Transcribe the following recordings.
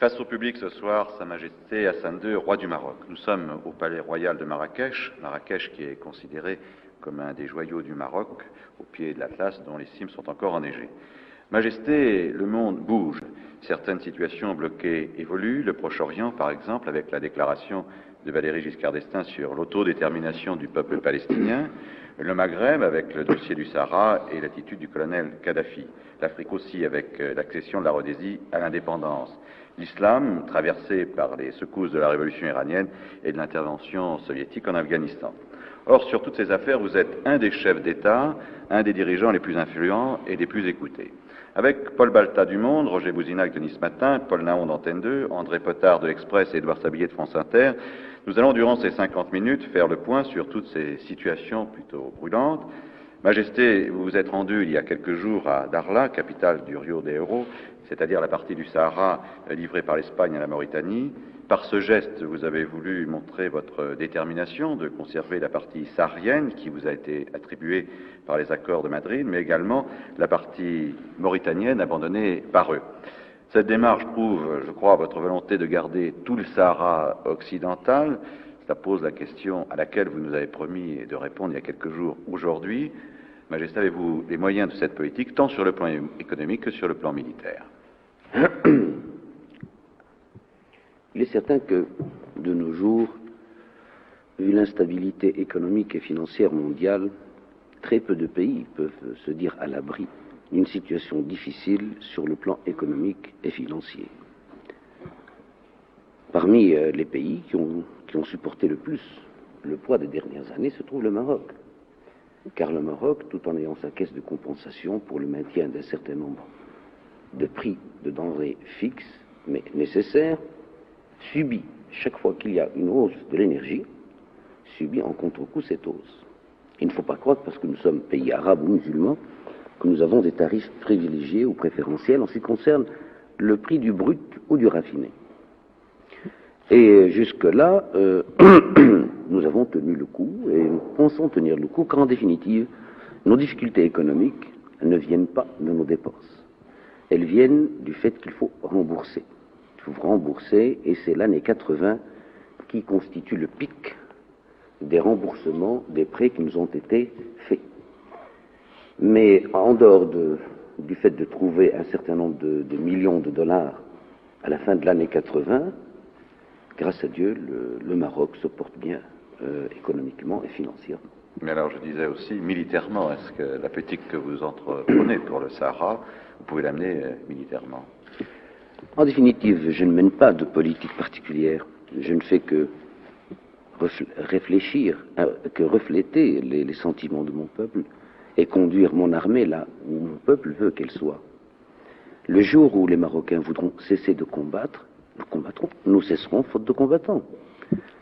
Place au public ce soir, Sa Majesté Hassan II, roi du Maroc. Nous sommes au palais royal de Marrakech, Marrakech qui est considéré comme un des joyaux du Maroc, au pied de l'Atlas, dont les cimes sont encore enneigées. Majesté, le monde bouge. Certaines situations bloquées évoluent. Le Proche-Orient, par exemple, avec la déclaration de Valéry Giscard d'Estaing sur l'autodétermination du peuple palestinien. Le Maghreb, avec le dossier du Sahara et l'attitude du colonel Kadhafi. L'Afrique aussi, avec l'accession de la Rhodésie à l'indépendance. L'islam, traversé par les secousses de la révolution iranienne et de l'intervention soviétique en Afghanistan. Or, sur toutes ces affaires, vous êtes un des chefs d'État, un des dirigeants les plus influents et des plus écoutés. Avec Paul Balta du Monde, Roger Bouzinac de Nice Matin, Paul Naon d'Antenne 2, André Potard de l'Express et Édouard Sablier de France Inter, nous allons durant ces 50 minutes faire le point sur toutes ces situations plutôt brûlantes. Majesté, vous vous êtes rendu il y a quelques jours à Dakhla, capitale du Rio de Janeiro, c'est-à-dire la partie du Sahara livrée par l'Espagne à la Mauritanie. Par ce geste, vous avez voulu montrer votre détermination de conserver la partie saharienne qui vous a été attribuée par les accords de Madrid, mais également la partie mauritanienne abandonnée par eux. Cette démarche prouve, je crois, votre volonté de garder tout le Sahara occidental. Cela pose la question à laquelle vous nous avez promis de répondre il y a quelques jours aujourd'hui. Majesté, avez-vous les moyens de cette politique, tant sur le plan économique que sur le plan militaire? Il est certain que, de nos jours, vu l'instabilité économique et financière mondiale, très peu de pays peuvent se dire à l'abri d'une situation difficile sur le plan économique et financier. Parmi les pays qui ont supporté le plus le poids des dernières années se trouve le Maroc. Car le Maroc, tout en ayant sa caisse de compensation pour le maintien d'un certain nombre de prix de denrées fixes, mais nécessaires, subit, chaque fois qu'il y a une hausse de l'énergie, subit en contre-coup cette hausse. Il ne faut pas croire, parce que nous sommes pays arabes ou musulmans, que nous avons des tarifs privilégiés ou préférentiels en ce qui concerne le prix du brut ou du raffiné. Et jusque-là, nous avons tenu le coup, et nous pensons tenir le coup, car en définitive, nos difficultés économiques ne viennent pas de nos dépenses. Elles viennent du fait qu'il faut rembourser. Il faut rembourser, et c'est l'année 80 qui constitue le pic des remboursements des prêts qui nous ont été faits. Mais en dehors du fait de trouver un certain nombre de millions de dollars à la fin de l'année 80, grâce à Dieu, le Maroc se porte bien économiquement et financièrement. Mais alors, je disais aussi, militairement, est-ce que la politique que vous entreprenez pour le Sahara, vous pouvez l'amener militairement? En définitive, je ne mène pas de politique particulière. Je ne fais que réfléchir, que refléter les sentiments de mon peuple et conduire mon armée là où mon peuple veut qu'elle soit. Le jour où les Marocains voudront cesser de combattre, nous combattrons, nous cesserons faute de combattants.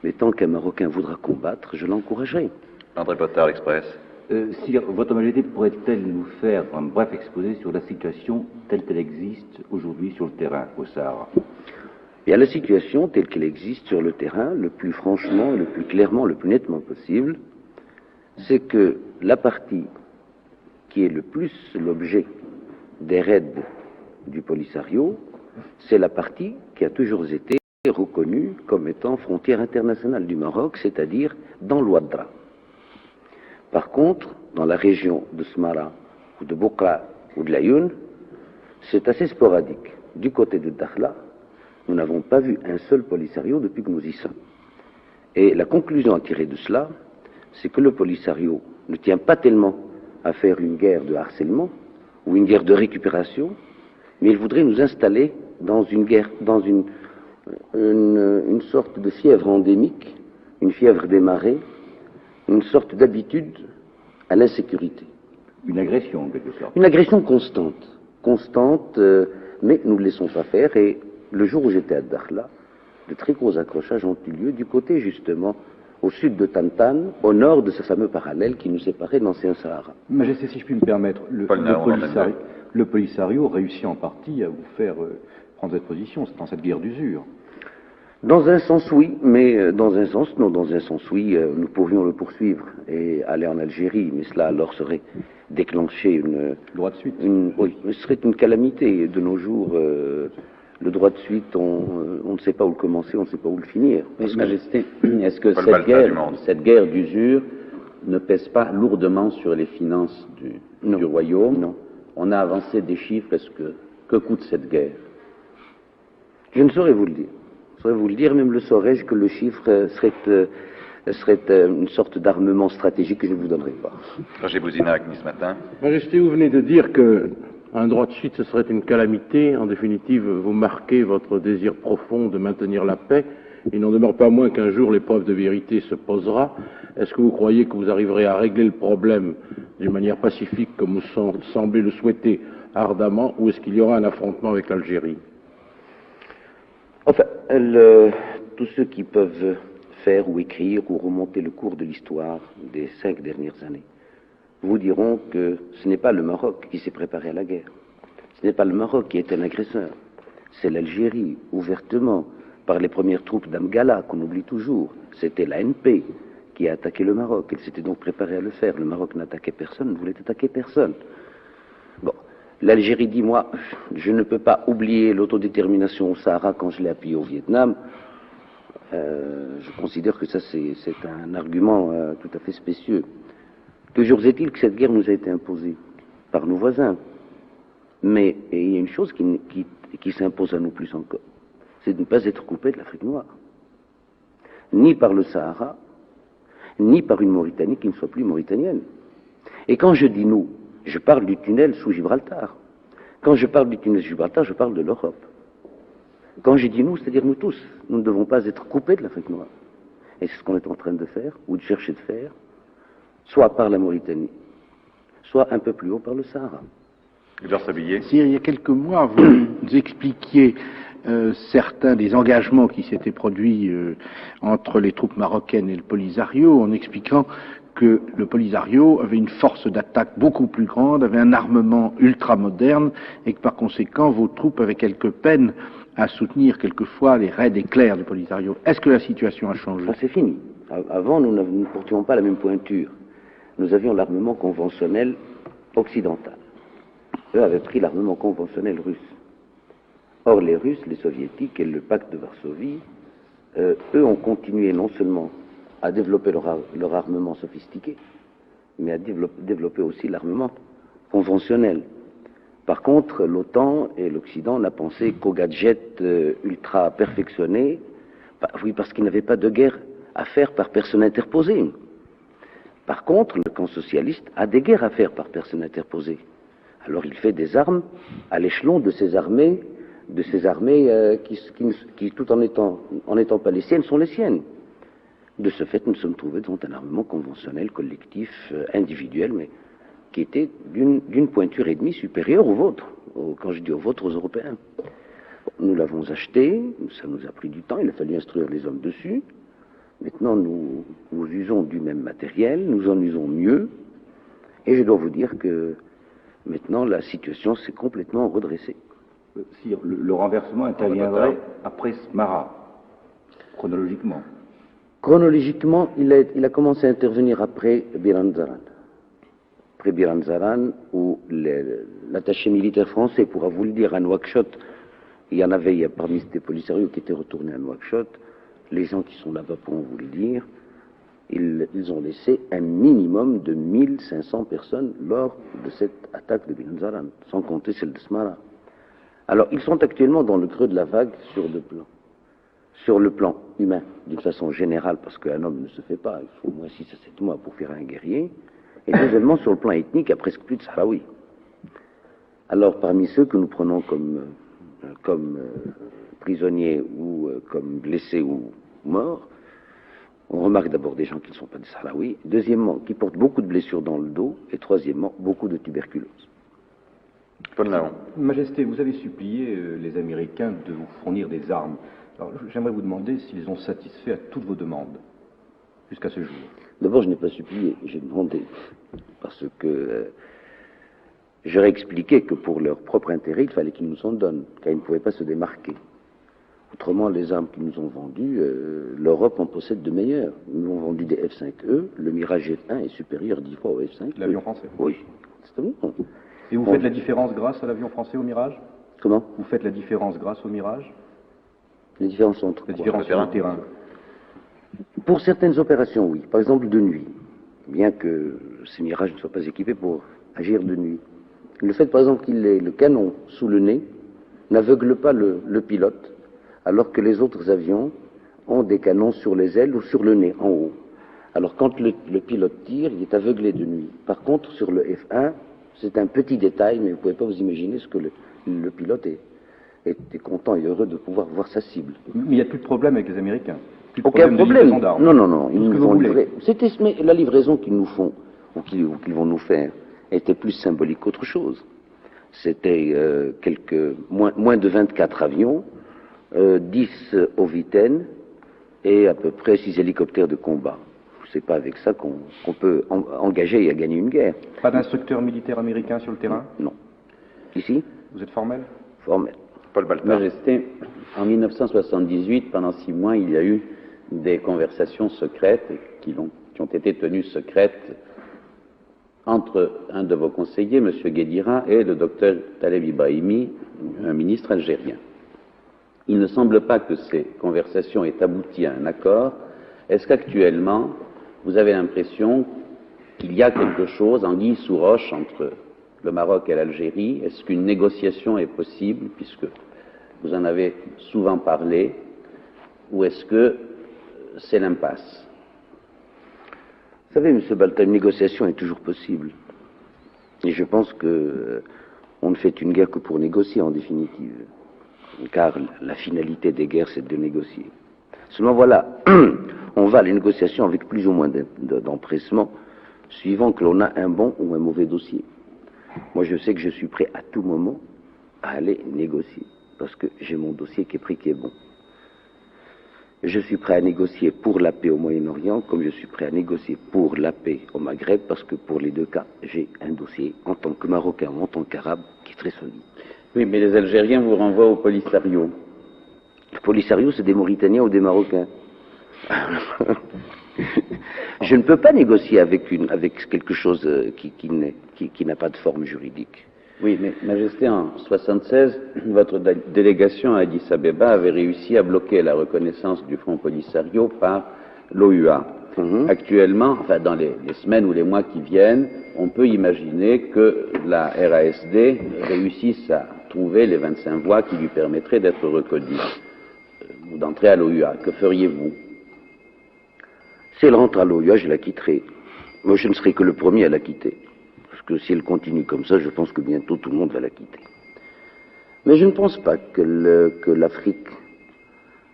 Mais tant qu'un Marocain voudra combattre, je l'encouragerai. André Potard, l'Express. Si Votre Majesté pourrait-elle nous faire un bref exposé sur la situation telle qu'elle existe aujourd'hui sur le terrain au Sahara? Et à la situation telle qu'elle existe sur le terrain, le plus franchement, le plus clairement, le plus nettement possible, c'est que la partie qui est le plus l'objet des raids du Polisario, c'est la partie qui a toujours été reconnue comme étant frontière internationale du Maroc, c'est-à-dire dans l'Ouadra. Par contre, dans la région de Smara, ou de Bokra, ou de Laayoune, c'est assez sporadique. Du côté de Dakhla, nous n'avons pas vu un seul Polisario depuis que nous y sommes. Et la conclusion à tirer de cela, c'est que le Polisario ne tient pas tellement à faire une guerre de harcèlement, ou une guerre de récupération, mais il voudrait nous installer dans une guerre, dans une sorte de fièvre endémique, une fièvre des marais, une sorte d'habitude à l'insécurité. Une agression, en quelque sorte. Une agression constante, mais nous ne le laissons pas faire. Et le jour où j'étais à Dakhla, de très gros accrochages ont eu lieu du côté, justement, au sud de Tantan, au nord de ce fameux parallèle qui nous séparait de l'ancien Sahara. Majesté, si je puis me permettre, le Polisario réussit en partie à vous faire prendre cette position dans cette guerre d'usure. Dans un sens, oui, mais dans un sens, non. Dans un sens, oui, nous pourrions le poursuivre et aller en Algérie, mais cela alors serait déclencher une... Droit de suite. Oui, ce serait une calamité. De nos jours, Le droit de suite, on ne sait pas où le commencer, on ne sait pas où le finir. Votre Majesté, est-ce que Paul Balta du Monde. cette guerre d'usure ne pèse pas lourdement sur les finances du royaume? Non. On a avancé des chiffres. Que coûte cette guerre? Je ne saurais vous le dire. Je saurais vous le dire, même le saurais-je que le chiffre serait une sorte d'armement stratégique que je ne vous donnerai pas. Roger Bouzinac, ce matin. Majesté, vous venez de dire qu'un droit de suite, ce serait une calamité. En définitive, vous marquez votre désir profond de maintenir la paix. Il n'en demeure pas moins qu'un jour l'épreuve de vérité se posera. Est-ce que vous croyez que vous arriverez à régler le problème d'une manière pacifique, comme vous semblez le souhaiter ardemment, ou est-ce qu'il y aura un affrontement avec l'Algérie? Enfin, tous ceux qui peuvent faire ou écrire ou remonter le cours de l'histoire des 5 dernières années vous diront que ce n'est pas le Maroc qui s'est préparé à la guerre. Ce n'est pas le Maroc qui est un agresseur. C'est l'Algérie, ouvertement, par les premières troupes d'Amgala, qu'on oublie toujours. C'était l'ANP qui a attaqué le Maroc. Elle s'était donc préparée à le faire. Le Maroc n'attaquait personne, ne voulait attaquer personne. Bon, l'Algérie dit, moi, je ne peux pas oublier l'autodétermination au Sahara quand je l'ai appuyé au Vietnam. Je considère que ça, c'est un argument tout à fait spécieux. Toujours est-il que cette guerre nous a été imposée par nos voisins. Mais il y a une chose qui s'impose à nous plus encore, c'est de ne pas être coupé de l'Afrique noire. Ni par le Sahara, ni par une Mauritanie qui ne soit plus mauritanienne. Et quand je dis nous, je parle du tunnel sous Gibraltar. Quand je parle du tunnel sous Gibraltar, je parle de l'Europe. Quand je dis nous, c'est-à-dire nous tous, nous ne devons pas être coupés de l'Afrique noire. Et c'est ce qu'on est en train de faire, ou de chercher de faire, soit par la Mauritanie, soit un peu plus haut par le Sahara. Edouard Sabillet. Il y a quelques mois, vous nous expliquiez certains des engagements qui s'étaient produits entre les troupes marocaines et le Polisario, en expliquant que le Polisario avait une force d'attaque beaucoup plus grande, avait un armement ultra-moderne, et que par conséquent, vos troupes avaient quelque peine à soutenir quelquefois les raids éclairs du Polisario. Est-ce que la situation a changé? Ça, c'est fini. Avant, nous ne portions pas la même pointure. Nous avions l'armement conventionnel occidental. Eux avaient pris l'armement conventionnel russe. Or, les Russes, les Soviétiques et le pacte de Varsovie, eux ont continué non seulement à développer leur armement sophistiqué, mais à développer aussi l'armement conventionnel. Par contre, l'OTAN et l'Occident n'a pensé qu'aux gadgets ultra perfectionnés, oui, parce qu'ils n'avaient pas de guerre à faire par personne interposée. Par contre, le camp socialiste a des guerres à faire par personne interposée. Alors il fait des armes à l'échelon de ces armées qui tout en étant pas les siennes, sont les siennes. De ce fait, nous sommes trouvés devant un armement conventionnel, collectif, individuel, mais qui était d'une pointure et demie supérieure au vôtre. Quand je dis aux vôtres, aux Européens. Nous l'avons acheté, ça nous a pris du temps, il a fallu instruire les hommes dessus. Maintenant, nous usons du même matériel, nous en usons mieux, et je dois vous dire que maintenant, la situation s'est complètement redressée. Si le renversement interviendrait après Smara, chronologiquement. Chronologiquement, il a commencé à intervenir après Bir Anzaran. Après Bir Anzaran, où l'attaché militaire français pourra vous le dire, à Nouakchott, il y en avait parmi ces policiers qui étaient retournés à Nouakchott. Les gens qui sont là-bas pourront vous le dire. Ils ont laissé un minimum de 1500 personnes lors de cette attaque de Bir Anzaran, sans compter celle de Smara. Alors, ils sont actuellement dans le creux de la vague sur le plan humain, d'une façon générale, parce qu'un homme ne se fait pas, il faut au moins 6 à 7 mois pour faire un guerrier, et deuxièmement, sur le plan ethnique, il y a presque plus de Sahraouis. Alors, parmi ceux que nous prenons comme prisonniers ou comme blessés ou morts, on remarque d'abord des gens qui ne sont pas des Sahraouis, deuxièmement, qui portent beaucoup de blessures dans le dos, et troisièmement, beaucoup de tuberculose. Paul Naon. Majesté, vous avez supplié les Américains de vous fournir des armes. Alors, j'aimerais vous demander s'ils ont satisfait à toutes vos demandes, jusqu'à ce jour. D'abord, je n'ai pas supplié, j'ai demandé, parce que j'aurais expliqué que pour leur propre intérêt, il fallait qu'ils nous en donnent, car ils ne pouvaient pas se démarquer. Autrement, les armes qu'ils nous ont vendues, l'Europe en possède de meilleures. Ils nous ont vendu des F-5E, le Mirage F1 est supérieur 10 fois au F-5E. L'avion français. Oui, c'est bon. Et vous faites la différence grâce à l'avion français au Mirage? Comment? Vous faites la différence grâce au mirage? Les différences entre La quoi? différence sur le terrain. Pour certaines opérations, oui. Par exemple, de nuit. Bien que ces mirages ne soient pas équipés pour agir de nuit. Le fait, par exemple, qu'il ait le canon sous le nez n'aveugle pas le pilote, alors que les autres avions ont des canons sur les ailes ou sur le nez, en haut. Alors, quand le pilote tire, il est aveuglé de nuit. Par contre, sur le F1, c'est un petit détail, mais vous ne pouvez pas vous imaginer ce que le pilote est content et heureux de pouvoir voir sa cible. Mais il n'y a plus de problème avec les Américains. Plus de Aucun de problème. livraison d'armes. Non. Tout ce que vous voulez. C'était la livraison qu'ils nous font, ou qu'ils vont nous faire, était plus symbolique qu'autre chose. C'était moins de 24 avions, 10 Oviten et à peu près 6 hélicoptères de combat. C'est pas avec ça qu'on peut engager et gagner une guerre. Pas d'instructeur militaire américain sur le terrain? Non. Ici? Vous êtes formel? Formel. Paul Baltard. Majesté, en 1978, pendant 6 mois, il y a eu des conversations secrètes qui ont été tenues secrètes entre un de vos conseillers, M. Guédira, et le docteur Taleb Ibrahimi, un ministre algérien. Il ne semble pas que ces conversations aient abouti à un accord. Est-ce qu'actuellement, vous avez l'impression qu'il y a quelque chose, anguille sous roche, entre le Maroc et l'Algérie? Est-ce qu'une négociation est possible, puisque vous en avez souvent parlé, ou est-ce que c'est l'impasse? Vous savez, M. Balta, une négociation est toujours possible. Et je pense que on ne fait une guerre que pour négocier, en définitive. Car la finalité des guerres, c'est de négocier. Seulement, voilà, on va à les négociations avec plus ou moins d'empressement, suivant que l'on a un bon ou un mauvais dossier. Moi, je sais que je suis prêt à tout moment à aller négocier, parce que j'ai mon dossier qui est pris, qui est bon. Je suis prêt à négocier pour la paix au Moyen-Orient, comme je suis prêt à négocier pour la paix au Maghreb, parce que pour les deux cas, j'ai un dossier, en tant que Marocain ou en tant qu'Arabe, qui est très solide. Oui, mais les Algériens vous renvoient au Polisario. Le Polisario, c'est des Mauritaniens ou des Marocains. Je ne peux pas négocier avec quelque chose qui n'a pas de forme juridique. Oui, mais Majesté, en 1976, votre délégation à Addis Abeba avait réussi à bloquer la reconnaissance du Front Polisario par l'OUA. Actuellement, enfin dans les semaines ou les mois qui viennent, on peut imaginer que la RASD réussisse à trouver les 25 voix qui lui permettraient d'être reconnue ou d'entrer à l'OUA. Que feriez-vous? Si elle rentre à l'OUA, je la quitterai. Moi, je ne serai que le premier à la quitter. Parce que si elle continue comme ça, je pense que bientôt tout le monde va la quitter. Mais je ne pense pas que l'Afrique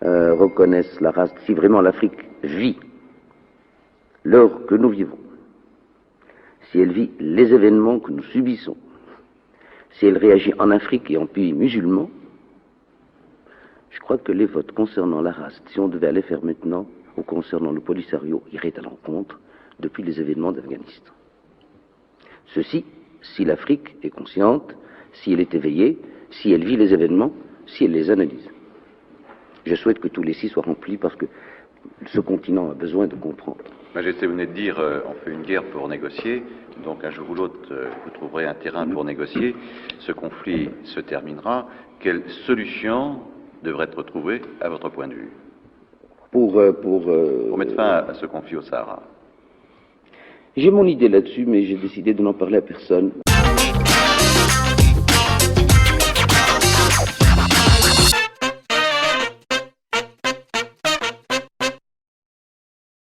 reconnaisse la race. Si vraiment l'Afrique vit l'heure que nous vivons, si elle vit les événements que nous subissons, si elle réagit en Afrique et en pays musulmans, je crois que les votes concernant la race, si on devait aller faire maintenant, ou concernant le Polisario, iraient à l'encontre depuis les événements d'Afghanistan. Ceci, si l'Afrique est consciente, si elle est éveillée, si elle vit les événements, si elle les analyse. Je souhaite que tous les 6 soient remplis parce que ce continent a besoin de comprendre. Majesté, vous venez de dire on fait une guerre pour négocier, donc un jour ou l'autre vous trouverez un terrain pour négocier. Ce conflit se terminera. Quelle solution devrait être trouvée à votre point de vue pour mettre fin à ce conflit au Sahara? J'ai mon idée là-dessus, mais j'ai décidé de n'en parler à personne.